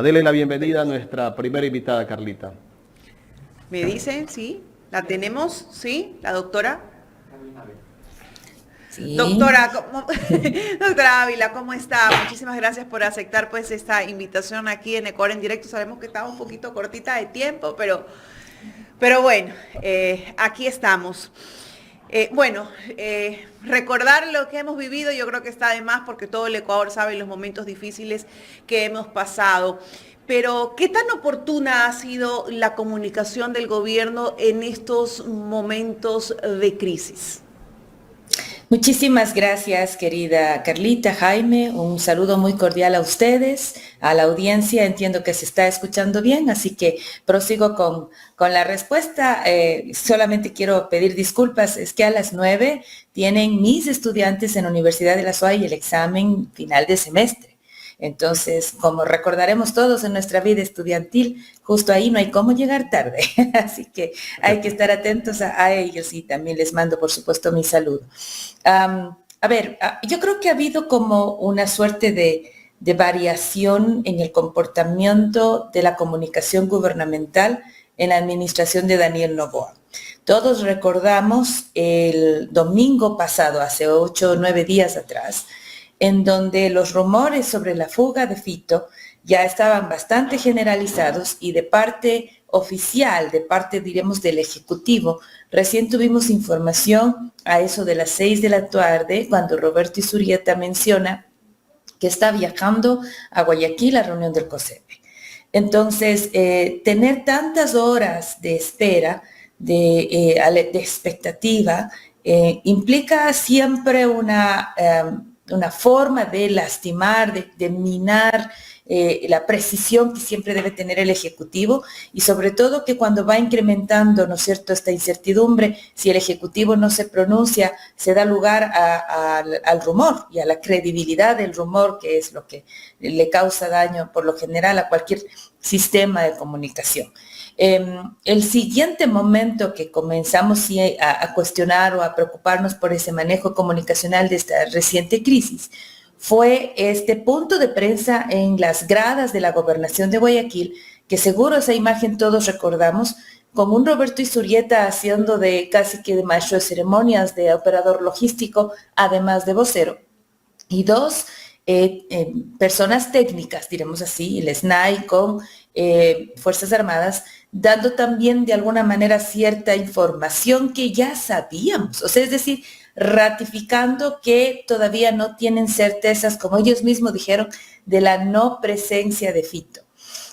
Dele la bienvenida a nuestra primera invitada, Carlita. Me dicen, sí, la tenemos, sí, la doctora. Sí, Doctora, doctora Ávila, ¿cómo está? Muchísimas gracias por aceptar pues esta invitación aquí en Ecuador en directo. Sabemos que estaba un poquito cortita de tiempo, pero bueno, aquí estamos. Recordar lo que hemos vivido yo creo que está de más porque todo el Ecuador sabe los momentos difíciles que hemos pasado. Pero, ¿qué tan oportuna ha sido la comunicación del gobierno en estos momentos de crisis? muchísimas gracias, querida Carlita, Jaime. Un saludo muy cordial a ustedes, a la audiencia. Entiendo que se está escuchando bien, así que prosigo con la respuesta. Solamente quiero pedir disculpas. Es que a las 9 tienen mis estudiantes en la Universidad de La SUAY el examen final de semestre. Entonces, como recordaremos todos en nuestra vida estudiantil, justo ahí no hay cómo llegar tarde. Así que hay que estar atentos a ellos y también les mando, por supuesto, mi saludo. Yo creo que ha habido como una suerte de variación en el comportamiento de la comunicación gubernamental en la administración de Daniel Noboa. Todos recordamos el domingo pasado, hace 8 o 9 días atrás, en donde los rumores sobre la fuga de Fito ya estaban bastante generalizados y de parte oficial, de parte, diremos, del Ejecutivo, recién tuvimos información a eso de las 6 de la tarde, cuando Roberto Izurieta menciona que está viajando a Guayaquil a reunión del COSEPE. Entonces, tener tantas horas de espera, de expectativa, implica siempre una forma de lastimar, de minar la precisión que siempre debe tener el Ejecutivo y sobre todo que cuando va incrementando, ¿no es cierto?, esta incertidumbre, si el Ejecutivo no se pronuncia, se da lugar al rumor y a la credibilidad del rumor, que es lo que le causa daño por lo general a cualquier sistema de comunicación. El siguiente momento que comenzamos a cuestionar o a preocuparnos por ese manejo comunicacional de esta reciente crisis fue este punto de prensa en las gradas de la gobernación de Guayaquil, que seguro esa imagen todos recordamos, con un Roberto Izurieta haciendo de casi que de maestro de ceremonias, de operador logístico, además de vocero, y dos personas técnicas, diremos así, el SNAI con Fuerzas Armadas, dando también de alguna manera cierta información que ya sabíamos, o sea, es decir, ratificando que todavía no tienen certezas, como ellos mismos dijeron, de la no presencia de Fito.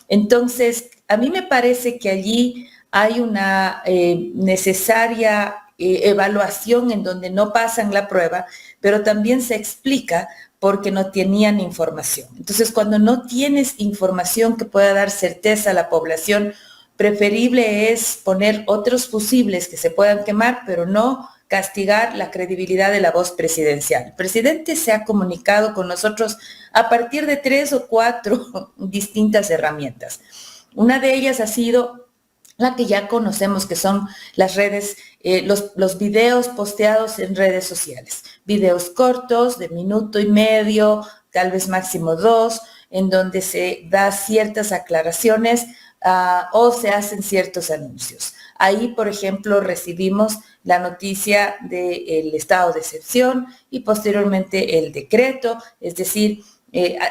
Entonces, a mí me parece que allí hay una necesaria evaluación en donde no pasan la prueba, pero también se explica porque no tenían información. Entonces, cuando no tienes información que pueda dar certeza a la población, preferible es poner otros fusibles que se puedan quemar, pero no castigar la credibilidad de la voz presidencial. El presidente se ha comunicado con nosotros a partir de 3 o 4 distintas herramientas. Una de ellas ha sido la que ya conocemos, que son las redes, los videos posteados en redes sociales. Videos cortos de minuto y medio, tal vez máximo 2, en donde se da ciertas aclaraciones o se hacen ciertos anuncios. Ahí, por ejemplo, recibimos la noticia del estado de excepción y posteriormente el decreto, es decir,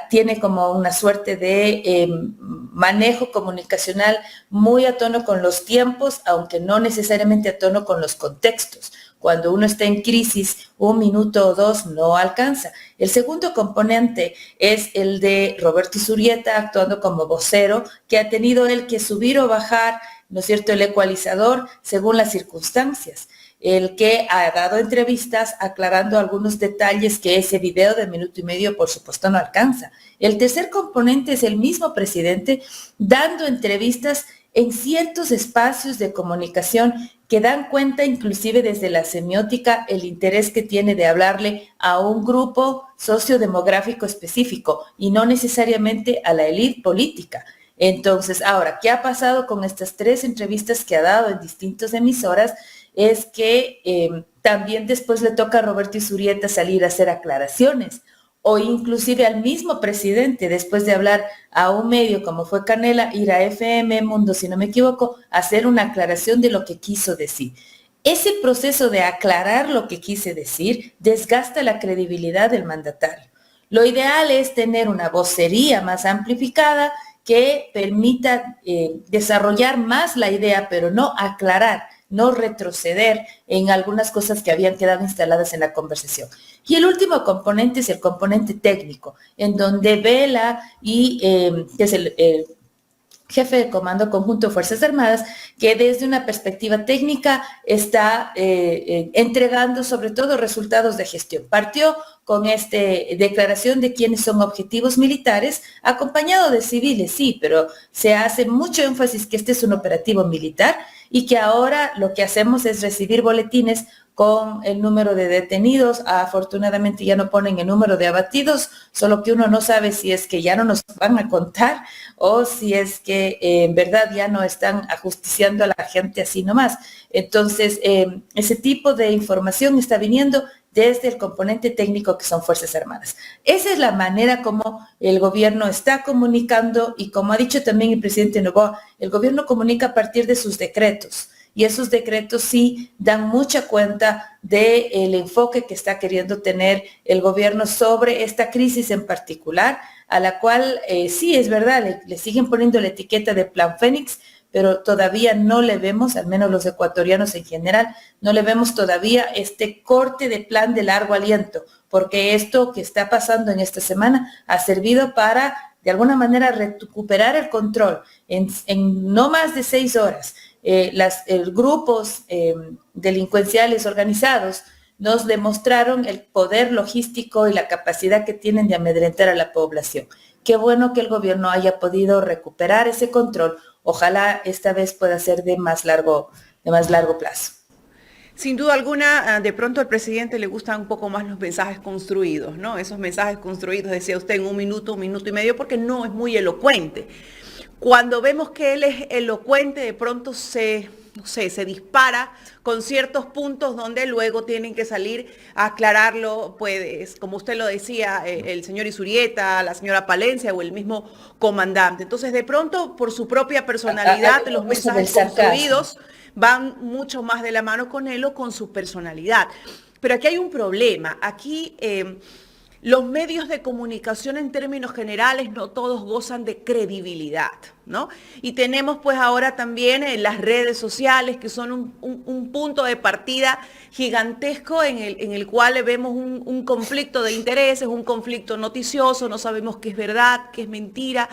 tiene como una suerte de manejo comunicacional muy a tono con los tiempos, aunque no necesariamente a tono con los contextos. Cuando uno está en crisis, 1 minuto o 2 no alcanza. El segundo componente es el de Roberto Izurieta actuando como vocero, que ha tenido él que subir o bajar, ¿no es cierto?, el ecualizador según las circunstancias. El que ha dado entrevistas aclarando algunos detalles que ese video de minuto y medio, por supuesto, no alcanza. El tercer componente es el mismo presidente dando entrevistas en ciertos espacios de comunicación que dan cuenta inclusive desde la semiótica el interés que tiene de hablarle a un grupo sociodemográfico específico y no necesariamente a la élite política. Entonces, ahora, ¿qué ha pasado con estas 3 entrevistas que ha dado en distintas emisoras? Es que también después le toca a Roberto Izurieta salir a hacer aclaraciones. o inclusive al mismo presidente, después de hablar a un medio como fue Canela, ir a FM Mundo, si no me equivoco, hacer una aclaración de lo que quiso decir. Ese proceso de aclarar lo que quise decir desgasta la credibilidad del mandatario. Lo ideal es tener una vocería más amplificada que permita desarrollar más la idea, pero no aclarar, no retroceder en algunas cosas que habían quedado instaladas en la conversación. Y el último componente es el componente técnico, en donde Vela y que es el jefe de Comando Conjunto de Fuerzas Armadas, que desde una perspectiva técnica está entregando sobre todo resultados de gestión. Partió con esta declaración de quiénes son objetivos militares, acompañado de civiles, sí, pero se hace mucho énfasis que este es un operativo militar y que ahora lo que hacemos es recibir boletines con el número de detenidos. Afortunadamente ya no ponen el número de abatidos, solo que uno no sabe si es que ya no nos van a contar o si es que en verdad ya no están ajusticiando a la gente así nomás. Entonces, ese tipo de información está viniendo desde el componente técnico que son Fuerzas Armadas. Esa es la manera como el gobierno está comunicando y como ha dicho también el presidente Noboa, el gobierno comunica a partir de sus decretos. Y esos decretos sí dan mucha cuenta del enfoque que está queriendo tener el gobierno sobre esta crisis en particular, a la cual sí es verdad, le siguen poniendo la etiqueta de Plan Fénix, pero todavía no le vemos, al menos los ecuatorianos en general, no le vemos todavía este corte de plan de largo aliento, porque esto que está pasando en esta semana ha servido para, de alguna manera, recuperar el control en no más de 6 horas. Grupos delincuenciales organizados nos demostraron el poder logístico y la capacidad que tienen de amedrentar a la población. Qué bueno que el gobierno haya podido recuperar ese control. Ojalá esta vez pueda ser de más largo plazo. Sin duda alguna, de pronto al presidente le gustan un poco más los mensajes construidos, ¿no? Esos mensajes construidos, decía usted, en un minuto y medio, porque no es muy elocuente. Cuando vemos que él es elocuente, de pronto se dispara con ciertos puntos donde luego tienen que salir a aclararlo, pues, como usted lo decía, el señor Isurieta, la señora Palencia o el mismo comandante. Entonces, de pronto, por su propia personalidad, los mensajes construidos van mucho más de la mano con él o con su personalidad. Pero aquí hay un problema. Aquí los medios de comunicación en términos generales no todos gozan de credibilidad, ¿no? Y tenemos pues ahora también las redes sociales que son un punto de partida gigantesco en el cual vemos un conflicto de intereses, un conflicto noticioso, no sabemos qué es verdad, qué es mentira.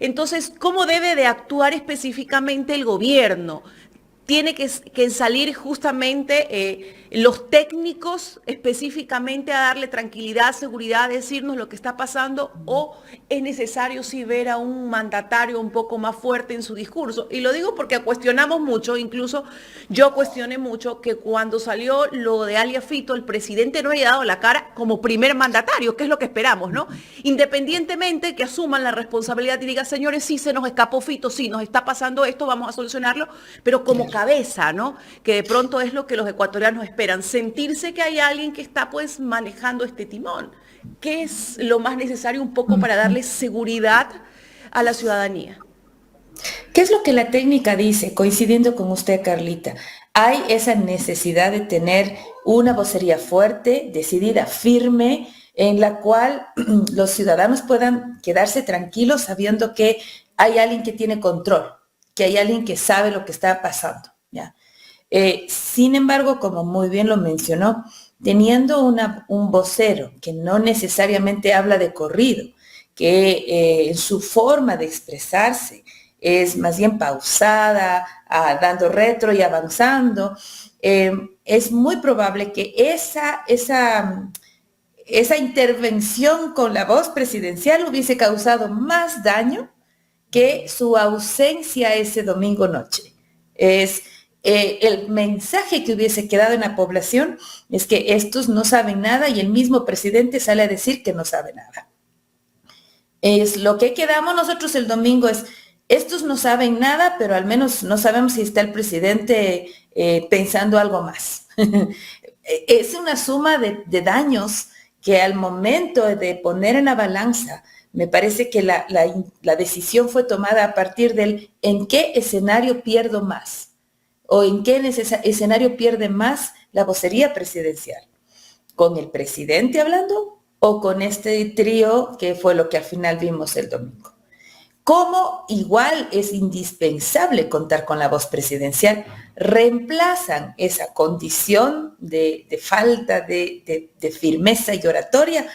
Entonces, ¿cómo debe de actuar específicamente el gobierno? Tiene que salir justamente los técnicos específicamente a darle tranquilidad, seguridad, a decirnos lo que está pasando, o es necesario sí ver a un mandatario un poco más fuerte en su discurso. Y lo digo porque cuestionamos mucho, incluso yo cuestioné mucho que cuando salió lo de alias Fito, el presidente no haya dado la cara como primer mandatario, que es lo que esperamos, ¿no? Independientemente que asuman la responsabilidad y digan, señores, sí se nos escapó Fito, sí nos está pasando esto, vamos a solucionarlo, pero como cabeza, ¿no? Que de pronto es lo que los ecuatorianos esperan, sentirse que hay alguien que está pues manejando este timón. ¿Qué es lo más necesario un poco para darle seguridad a la ciudadanía? ¿Qué es lo que la técnica dice? Coincidiendo con usted, Carlita, hay esa necesidad de tener una vocería fuerte, decidida, firme, en la cual los ciudadanos puedan quedarse tranquilos sabiendo que hay alguien que tiene control, que hay alguien que sabe lo que está pasando, ¿ya? Sin embargo, como muy bien lo mencionó, teniendo un vocero que no necesariamente habla de corrido, que en su forma de expresarse es más bien pausada, dando retro y avanzando, es muy probable que esa intervención con la voz presidencial hubiese causado más daño que su ausencia ese domingo noche. El mensaje que hubiese quedado en la población es que estos no saben nada y el mismo presidente sale a decir que no sabe nada. Es lo que quedamos nosotros el domingo, es estos no saben nada, pero al menos no sabemos si está el presidente pensando algo más. Es una suma de daños que al momento de poner en la balanza, me parece que la decisión fue tomada a partir del en qué escenario pierdo más o en qué escenario pierde más la vocería presidencial. ¿Con el presidente hablando o con este trío que fue lo que al final vimos el domingo? Como igual es indispensable contar con la voz presidencial, reemplazan esa condición de falta de firmeza y oratoria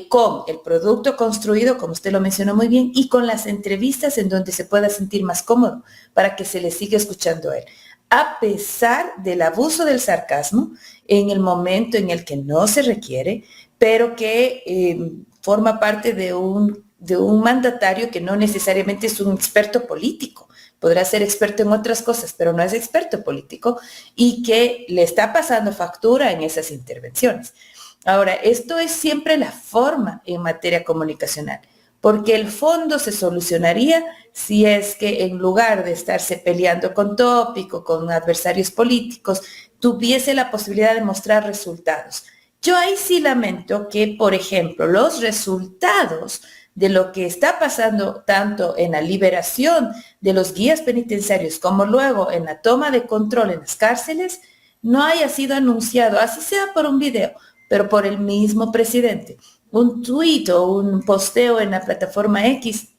con el producto construido, como usted lo mencionó muy bien, y con las entrevistas en donde se pueda sentir más cómodo para que se le siga escuchando a él. A pesar del abuso del sarcasmo en el momento en el que no se requiere, pero que forma parte de un mandatario que no necesariamente es un experto político, podrá ser experto en otras cosas, pero no es experto político y que le está pasando factura en esas intervenciones. Ahora, esto es siempre la forma en materia comunicacional, porque el fondo se solucionaría si es que en lugar de estarse peleando con tópico, con adversarios políticos, tuviese la posibilidad de mostrar resultados. Yo ahí sí lamento que, por ejemplo, los resultados de lo que está pasando tanto en la liberación de los guías penitenciarios como luego en la toma de control en las cárceles, no haya sido anunciado, así sea por un video, pero por el mismo presidente. Un tuit o un posteo en la plataforma X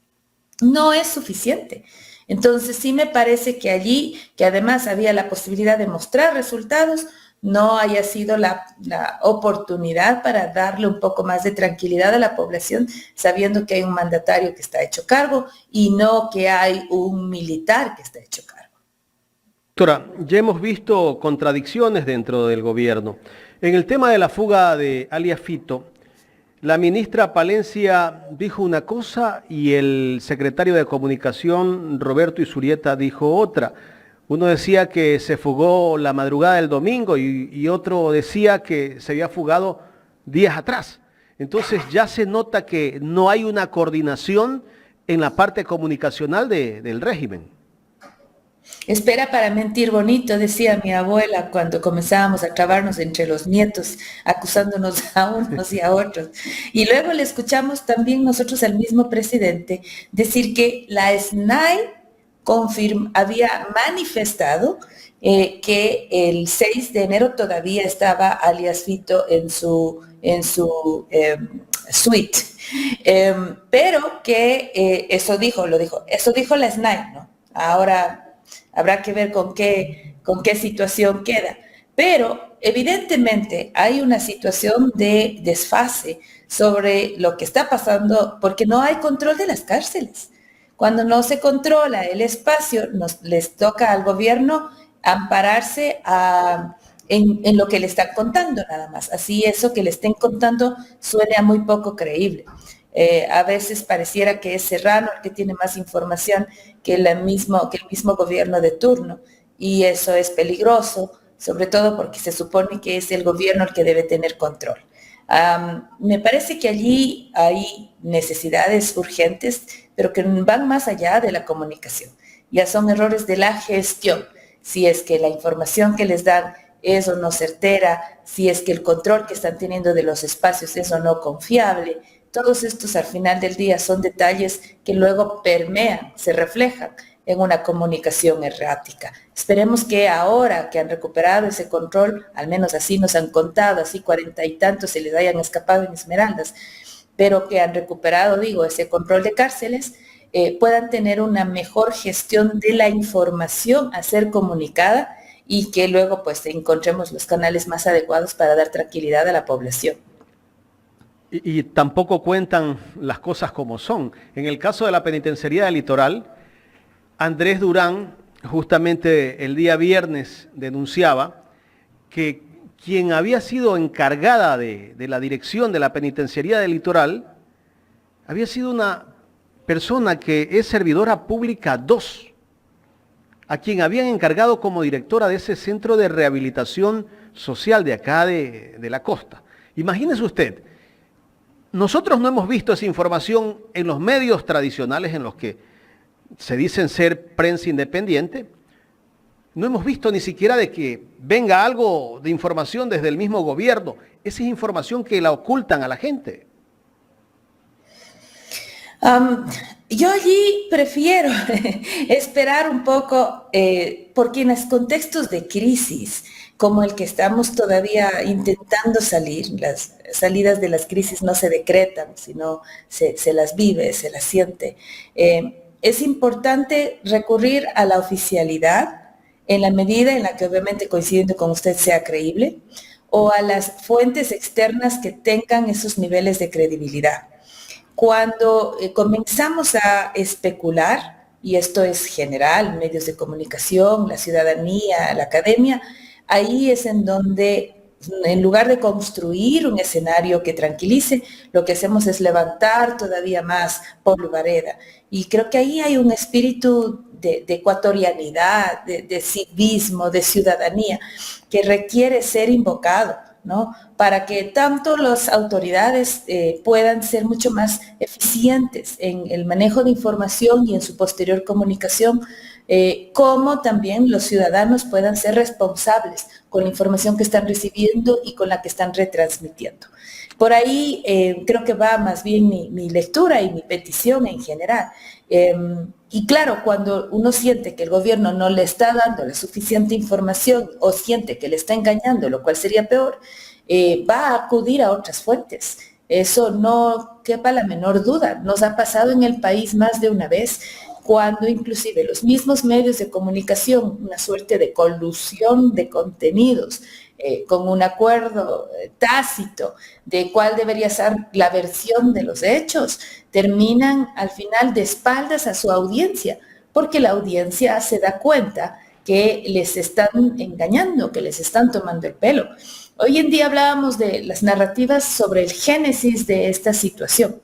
no es suficiente. Entonces sí me parece que allí, que además había la posibilidad de mostrar resultados, no haya sido la oportunidad para darle un poco más de tranquilidad a la población, sabiendo que hay un mandatario que está hecho cargo y no que hay un militar que está hecho cargo. Doctora, ya hemos visto contradicciones dentro del gobierno. En el tema de la fuga de alias Fito, la ministra Palencia dijo una cosa y el secretario de Comunicación, Roberto Izurieta, dijo otra. Uno decía que se fugó la madrugada del domingo y otro decía que se había fugado días atrás. Entonces ya se nota que no hay una coordinación en la parte comunicacional del régimen. Espera para mentir bonito, decía mi abuela cuando comenzábamos a clavarnos entre los nietos, acusándonos a unos y a otros. Y luego le escuchamos también nosotros al mismo presidente decir que la SNAI había manifestado que el 6 de enero todavía estaba alias Fito en su suite. Pero que eso dijo la SNAI, ¿no? Ahora habrá que ver con qué situación queda. Pero evidentemente hay una situación de desfase sobre lo que está pasando porque no hay control de las cárceles. Cuando no se controla el espacio, les toca al gobierno ampararse en lo que le están contando nada más. Así eso que le estén contando suena muy poco creíble. A veces pareciera que es Serrano el que tiene más información que el mismo gobierno de turno. Y eso es peligroso, sobre todo porque se supone que es el gobierno el que debe tener control. Me parece que allí hay necesidades urgentes, pero que van más allá de la comunicación. Ya son errores de la gestión. Si es que la información que les dan es o no certera, si es que el control que están teniendo de los espacios es o no confiable. Todos estos al final del día son detalles que luego permean, se reflejan en una comunicación errática. Esperemos que ahora que han recuperado ese control, al menos así nos han contado, así 40 y tantos se les hayan escapado en Esmeraldas, pero que han recuperado, ese control de cárceles, puedan tener una mejor gestión de la información a ser comunicada y que luego pues encontremos los canales más adecuados para dar tranquilidad a la población. Y tampoco cuentan las cosas como son. En el caso de la penitenciaría del Litoral, Andrés Durán, justamente el día viernes, denunciaba que quien había sido encargada de la dirección de la penitenciaría del Litoral había sido una persona que es servidora pública 2, a quien habían encargado como directora de ese centro de rehabilitación social de acá de la costa. Imagínese usted, nosotros no hemos visto esa información en los medios tradicionales en los que se dicen ser prensa independiente, No hemos visto ni siquiera de que venga algo de información desde el mismo gobierno. Esa es información que la ocultan a la gente. Yo allí prefiero esperar un poco, porque en los contextos de crisis, como el que estamos todavía intentando salir, las salidas de las crisis no se decretan, sino se las vive, se las siente. Es importante recurrir a la oficialidad en la medida en la que obviamente coincidiendo con usted sea creíble, o a las fuentes externas que tengan esos niveles de credibilidad. Cuando comenzamos a especular, y esto es general, medios de comunicación, la ciudadanía, la academia, ahí es en donde, en lugar de construir un escenario que tranquilice, lo que hacemos es levantar todavía más polvareda. Y creo que ahí hay un espíritu de ecuatorianidad, de civismo, de ciudadanía, que requiere ser invocado, ¿no? Para que tanto las autoridades puedan ser mucho más eficientes en el manejo de información y en su posterior comunicación, como también los ciudadanos puedan ser responsables con la información que están recibiendo y con la que están retransmitiendo. Por ahí creo que va más bien mi lectura y mi petición en general. Y claro, cuando uno siente que el gobierno no le está dando la suficiente información o siente que le está engañando, lo cual sería peor, va a acudir a otras fuentes. Eso no quepa la menor duda. Nos ha pasado en el país más de una vez, cuando inclusive los mismos medios de comunicación, una suerte de colusión de contenidos, con un acuerdo tácito de cuál debería ser la versión de los hechos, terminan al final de espaldas a su audiencia, porque la audiencia se da cuenta que les están engañando, que les están tomando el pelo. Hoy en día hablábamos de las narrativas sobre el génesis de esta situación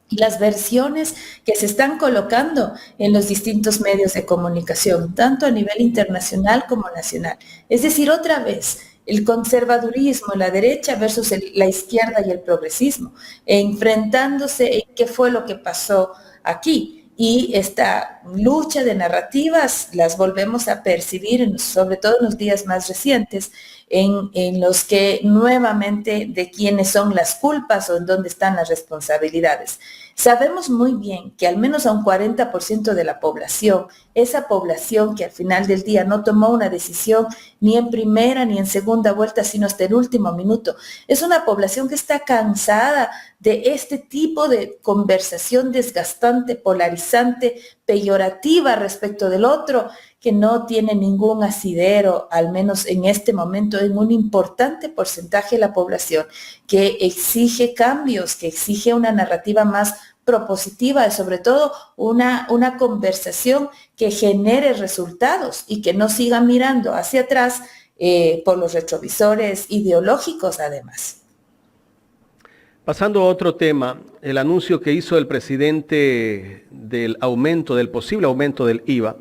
y las versiones que se están colocando en los distintos medios de comunicación, tanto a nivel internacional como nacional. Es decir, otra vez, el conservadurismo, la derecha versus la izquierda y el progresismo, enfrentándose en qué fue lo que pasó aquí. Y esta lucha de narrativas las volvemos a percibir, sobre todo en los días más recientes, en los que nuevamente de quiénes son las culpas o en dónde están las responsabilidades. Sabemos muy bien que al menos a un 40% de la población, esa población que al final del día no tomó una decisión ni en primera ni en segunda vuelta, sino hasta el último minuto, es una población que está cansada de este tipo de conversación desgastante, polarizante, peyorativa respecto del otro, que no tiene ningún asidero, al menos en este momento, en un importante porcentaje de la población, que exige cambios, que exige una narrativa más propositiva y sobre todo una conversación que genere resultados y que no siga mirando hacia atrás por los retrovisores ideológicos además. Pasando a otro tema, el anuncio que hizo el presidente del posible aumento del IVA.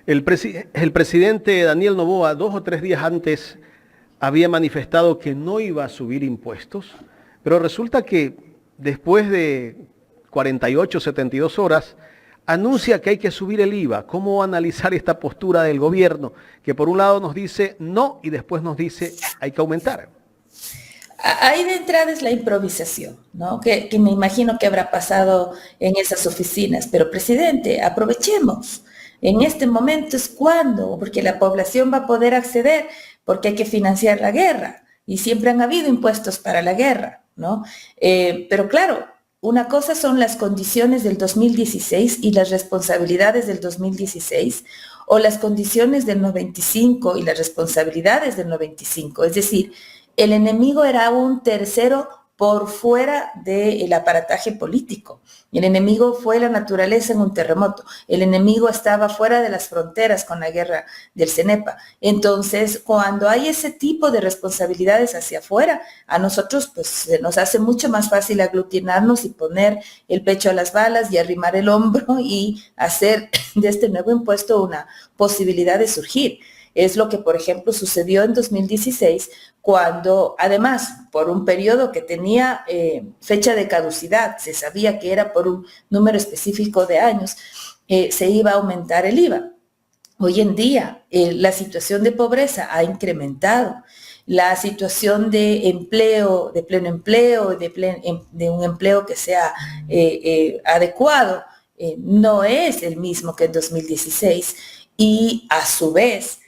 El presidente Daniel Noboa 2 o 3 días antes había manifestado que no iba a subir impuestos, pero resulta que después de 48, 72 horas, anuncia que hay que subir el IVA. ¿Cómo analizar esta postura del gobierno? Que por un lado nos dice no y después nos dice hay que aumentar. Ahí de entrada es la improvisación, ¿no? Que me imagino que habrá pasado en esas oficinas. Pero, presidente, aprovechemos. En este momento es cuando, porque la población va a poder acceder, porque hay que financiar la guerra. Y siempre han habido impuestos para la guerra, ¿no? Pero claro, una cosa son las condiciones del 2016 y las responsabilidades del 2016, o las condiciones del 95 y las responsabilidades del 95. Es decir, el enemigo era un tercero por fuera del aparataje político. El enemigo fue la naturaleza en un terremoto. El enemigo estaba fuera de las fronteras con la guerra del CENEPA. Entonces, cuando hay ese tipo de responsabilidades hacia afuera, a nosotros pues se nos hace mucho más fácil aglutinarnos y poner el pecho a las balas y arrimar el hombro y hacer de este nuevo impuesto una posibilidad de surgir. Es lo que, por ejemplo, sucedió en 2016, cuando, además, por un periodo que tenía fecha de caducidad, se sabía que era por un número específico de años, se iba a aumentar el IVA. Hoy en día la situación de pobreza ha incrementado, la situación de empleo, de pleno empleo, de un empleo que sea adecuado, no es el mismo que en 2016 y a su vez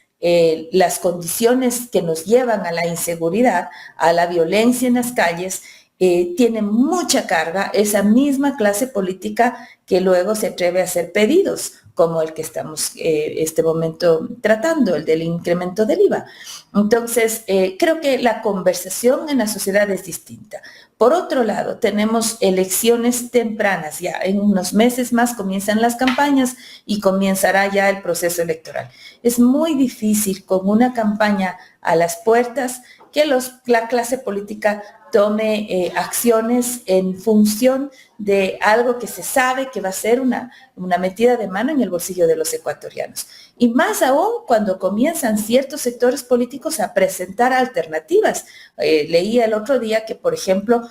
las condiciones que nos llevan a la inseguridad, a la violencia en las calles, tiene mucha carga esa misma clase política que luego se atreve a hacer pedidos, como el que estamos este momento tratando, el del incremento del IVA. Entonces, creo que la conversación en la sociedad es distinta. Por otro lado, tenemos elecciones tempranas, ya en unos meses más comienzan las campañas y comenzará ya el proceso electoral. Es muy difícil con una campaña a las puertas que la clase política tome acciones en función de algo que se sabe que va a ser una metida de mano en el bolsillo de los ecuatorianos. Y más aún cuando comienzan ciertos sectores políticos a presentar alternativas. Leía el otro día que, por ejemplo,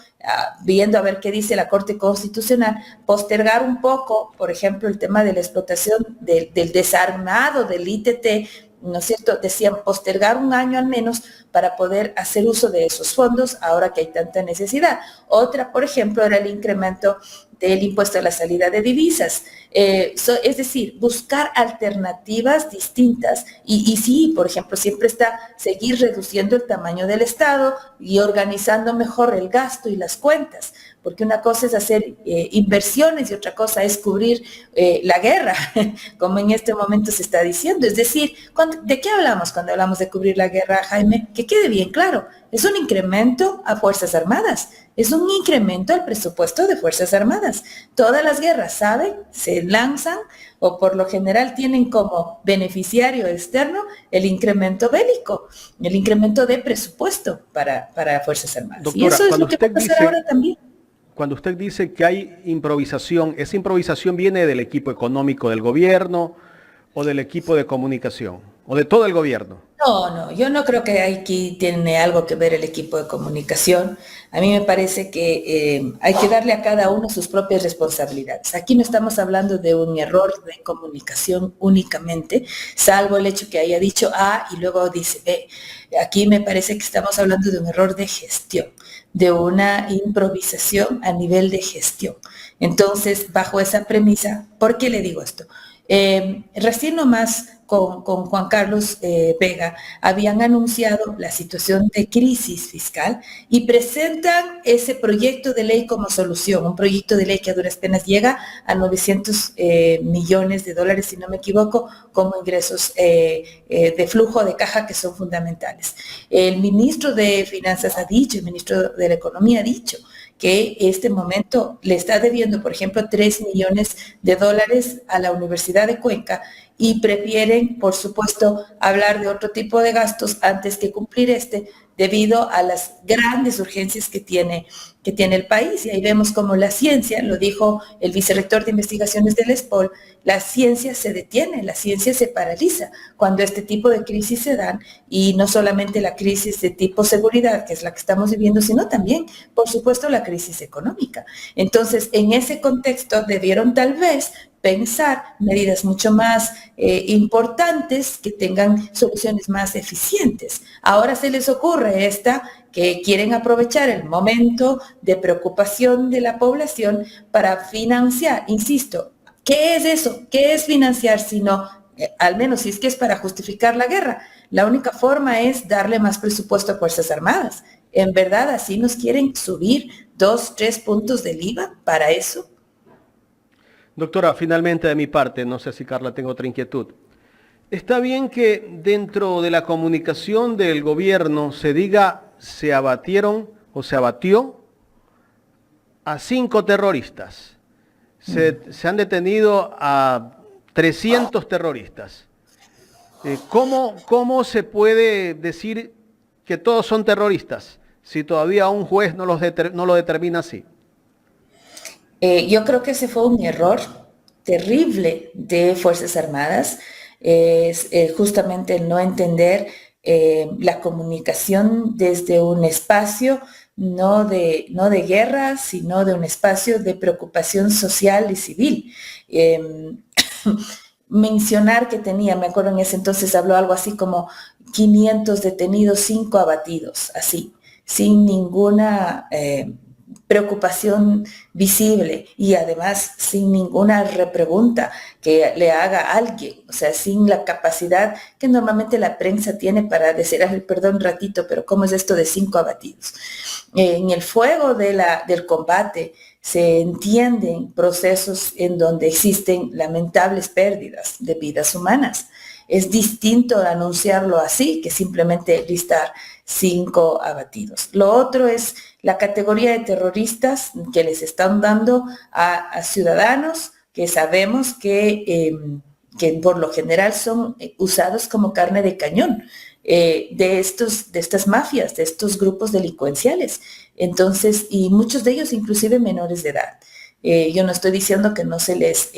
viendo a ver qué dice la Corte Constitucional, postergar un poco, por ejemplo, el tema de la explotación del desarmado del ITT, ¿no es cierto? Decían postergar un año al menos para poder hacer uso de esos fondos ahora que hay tanta necesidad. Otra, por ejemplo, era el incremento del impuesto a la salida de divisas. Es decir, buscar alternativas distintas y sí, por ejemplo, siempre está seguir reduciendo el tamaño del Estado y organizando mejor el gasto y las cuentas, porque una cosa es hacer inversiones y otra cosa es cubrir la guerra, como en este momento se está diciendo. Es decir, ¿de qué hablamos cuando hablamos de cubrir la guerra, Jaime? Que quede bien claro, es un incremento a Fuerzas Armadas, es un incremento al presupuesto de Fuerzas Armadas. Todas las guerras, ¿saben? Se lanzan o por lo general tienen como beneficiario externo el incremento bélico, el incremento de presupuesto para Fuerzas Armadas. Doctora, y eso es lo que va a pasar ahora también. Cuando usted dice que hay improvisación, ¿esa improvisación viene del equipo económico del gobierno o del equipo de comunicación o de todo el gobierno? No, yo no creo que aquí tiene algo que ver el equipo de comunicación. A mí me parece que hay que darle a cada uno sus propias responsabilidades. Aquí no estamos hablando de un error de comunicación únicamente, salvo el hecho que haya dicho A y luego dice B. Aquí me parece que estamos hablando de un error de gestión, de una improvisación a nivel de gestión. Entonces, bajo esa premisa, ¿por qué le digo esto? Recién nomás con Juan Carlos Vega habían anunciado la situación de crisis fiscal y presentan ese proyecto de ley como solución, un proyecto de ley que a duras penas llega a 900 millones de dólares, si no me equivoco, como ingresos de flujo de caja que son fundamentales. El ministro de Finanzas ha dicho, el ministro de la Economía ha dicho que este momento le está debiendo, por ejemplo, 3 millones de dólares a la Universidad de Cuenca y prefieren, por supuesto, hablar de otro tipo de gastos antes que cumplir debido a las grandes urgencias que tiene el país. Y ahí vemos como la ciencia, lo dijo el vicerrector de investigaciones del ESPOL, la ciencia se detiene, la ciencia se paraliza cuando este tipo de crisis se dan, y no solamente la crisis de tipo seguridad, que es la que estamos viviendo, sino también, por supuesto, la crisis económica. Entonces, en ese contexto debieron tal vez pensar medidas mucho más importantes que tengan soluciones más eficientes. Ahora se les ocurre que quieren aprovechar el momento de preocupación de la población para financiar. Insisto, ¿qué es eso? ¿Qué es financiar? Sino, al menos si es que es para justificar la guerra, la única forma es darle más presupuesto a Fuerzas Armadas. ¿En verdad así nos quieren subir 2, 3 puntos del IVA para eso? Doctora, finalmente de mi parte, no sé si Carla tengo otra inquietud. ¿Está bien que dentro de la comunicación del gobierno se diga se abatieron o se abatió a 5 terroristas? Se han detenido a 300 terroristas. ¿Cómo se puede decir que todos son terroristas si todavía un juez no lo determina así? Yo creo que ese fue un error terrible de Fuerzas Armadas, es justamente el no entender la comunicación desde un espacio no de guerra, sino de un espacio de preocupación social y civil. mencionar que tenía, me acuerdo en ese entonces habló algo así como 500 detenidos, 5 abatidos, así, sin ninguna preocupación visible y además sin ninguna repregunta que le haga a alguien, o sea, sin la capacidad que normalmente la prensa tiene para decir, ay, perdón un ratito, pero ¿cómo es esto de 5 abatidos? En el fuego del combate se entienden procesos en donde existen lamentables pérdidas de vidas humanas. Es distinto anunciarlo así que simplemente listar 5 abatidos. Lo otro es la categoría de terroristas que les están dando a ciudadanos que sabemos que por lo general son usados como carne de cañón de estas mafias, de estos grupos delincuenciales. Entonces, y muchos de ellos inclusive menores de edad. Yo no estoy diciendo que no se les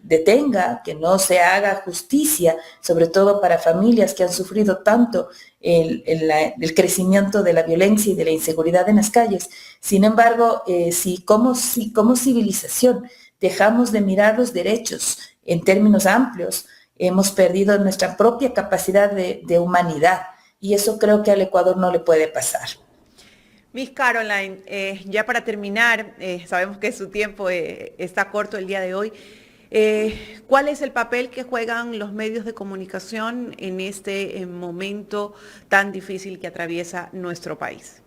detenga, que no se haga justicia, sobre todo para familias que han sufrido tanto el crecimiento de la violencia y de la inseguridad en las calles. Sin embargo, si como civilización dejamos de mirar los derechos en términos amplios, hemos perdido nuestra propia capacidad de humanidad y eso creo que al Ecuador no le puede pasar. Miss Caroline, ya para terminar, sabemos que su tiempo está corto el día de hoy. ¿Cuál es el papel que juegan los medios de comunicación en este momento tan difícil que atraviesa nuestro país?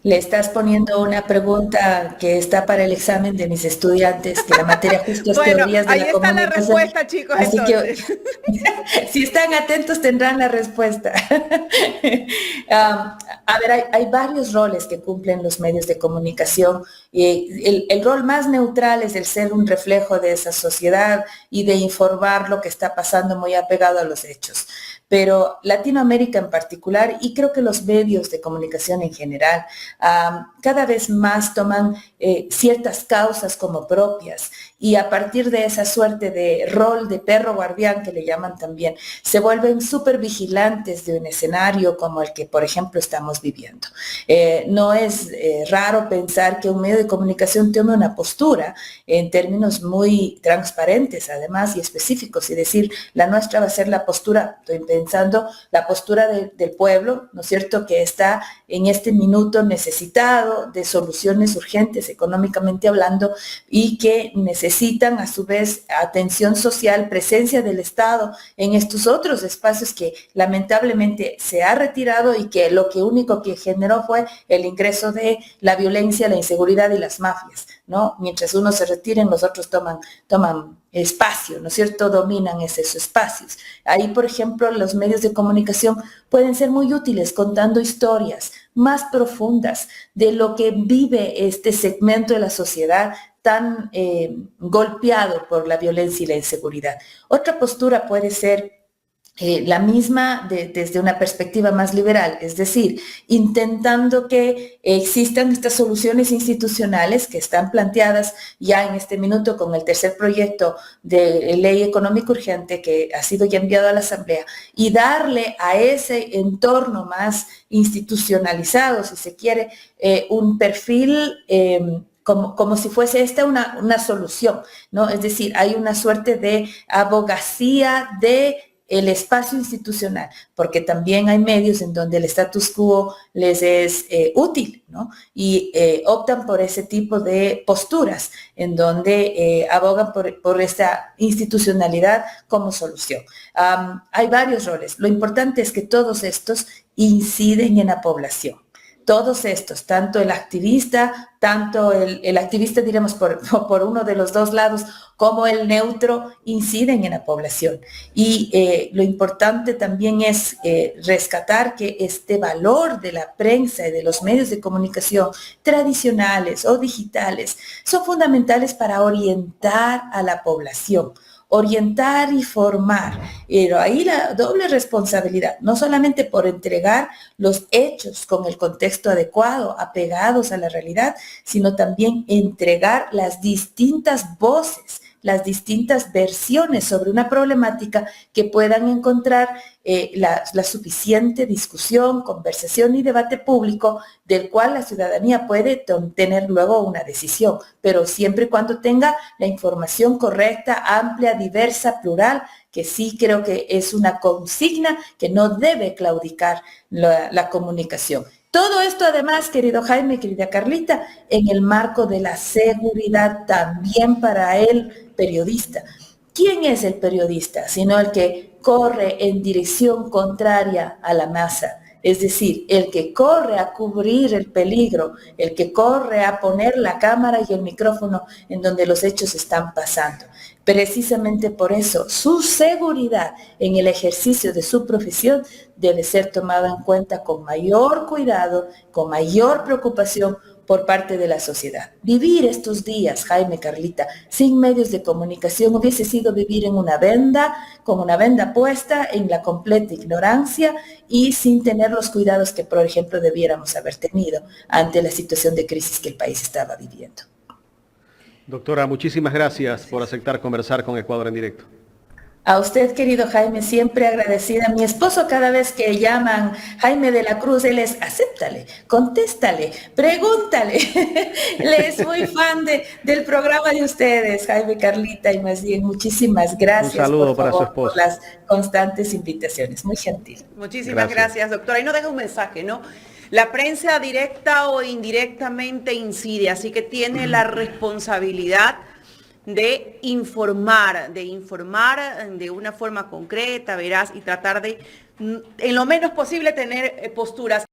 Le estás poniendo una pregunta que está para el examen de mis estudiantes, que la materia justo es Bueno, teorías de ahí la está la comunicación. respuesta, chicos, Así entonces. que si están atentos tendrán la respuesta. A ver, hay varios roles que cumplen los medios de comunicación. El rol más neutral es el ser un reflejo de esa sociedad y de informar lo que está pasando muy apegado a los hechos. Pero Latinoamérica en particular, y creo que los medios de comunicación en general, cada vez más toman ciertas causas como propias y a partir de esa suerte de rol de perro guardián que le llaman también, se vuelven súper vigilantes de un escenario como el que, por ejemplo, estamos viviendo. No es raro pensar que un medio de comunicación tome una postura en términos muy transparentes, además, y específicos, y decir, la nuestra va a ser la postura, estoy pensando, la postura del pueblo, ¿no es cierto?, que está en este minuto necesitado de soluciones urgentes, económicamente hablando, y que necesitan a su vez atención social, presencia del Estado en estos otros espacios que lamentablemente se ha retirado y que lo único que generó fue el ingreso de la violencia, la inseguridad y las mafias, ¿no? Mientras unos se retiren, los otros toman espacio, ¿no es cierto?, dominan esos espacios. Ahí, por ejemplo, los medios de comunicación pueden ser muy útiles contando historias más profundas de lo que vive este segmento de la sociedad tan golpeado por la violencia y la inseguridad. Otra postura puede ser la misma desde una perspectiva más liberal, es decir, intentando que existan estas soluciones institucionales que están planteadas ya en este minuto con el tercer proyecto de ley económica urgente que ha sido ya enviado a la Asamblea y darle a ese entorno más institucionalizado, si se quiere, un perfil como si fuese esta una solución, ¿no? Es decir, hay una suerte de abogacía de el espacio institucional, porque también hay medios en donde el status quo les es útil, ¿no? Y optan por ese tipo de posturas en donde abogan por esta institucionalidad como solución. Hay varios roles. Lo importante es que todos estos inciden en la población. Todos estos, tanto el activista, diremos por uno de los dos lados, como el neutro, inciden en la población. Y lo importante también es rescatar que este valor de la prensa y de los medios de comunicación tradicionales o digitales son fundamentales para orientar a la población. Orientar y formar, pero ahí la doble responsabilidad, no solamente por entregar los hechos con el contexto adecuado, apegados a la realidad, sino también entregar las distintas voces las distintas versiones sobre una problemática que puedan encontrar la suficiente discusión, conversación y debate público del cual la ciudadanía puede tener luego una decisión, pero siempre y cuando tenga la información correcta, amplia, diversa, plural, que sí creo que es una consigna que no debe claudicar la comunicación. Todo esto además, querido Jaime, querida Carlita, en el marco de la seguridad también para el periodista. ¿Quién es el periodista? Sino el que corre en dirección contraria a la masa. Es decir, el que corre a cubrir el peligro, el que corre a poner la cámara y el micrófono en donde los hechos están pasando. Precisamente por eso, su seguridad en el ejercicio de su profesión debe ser tomada en cuenta con mayor cuidado, con mayor preocupación por parte de la sociedad. Vivir estos días, Jaime, Carlita, sin medios de comunicación hubiese sido vivir en una venda, con una venda puesta, en la completa ignorancia y sin tener los cuidados que, por ejemplo, debiéramos haber tenido ante la situación de crisis que el país estaba viviendo. Doctora, muchísimas gracias por aceptar conversar con Ecuador en directo. A usted, querido Jaime, siempre agradecida. Mi esposo cada vez que llaman Jaime de la Cruz, él es, acéptale, contéstale, pregúntale. Él es muy fan del programa de ustedes, Jaime, Carlita, y más bien muchísimas gracias. Un saludo por favor, para su esposo. por las constantes invitaciones. Muy gentil. Muchísimas gracias, doctora. Y nos deja un mensaje, ¿no? La prensa directa o indirectamente incide, así que tiene la responsabilidad de informar de una forma concreta, veraz y tratar de, en lo menos posible, tener posturas.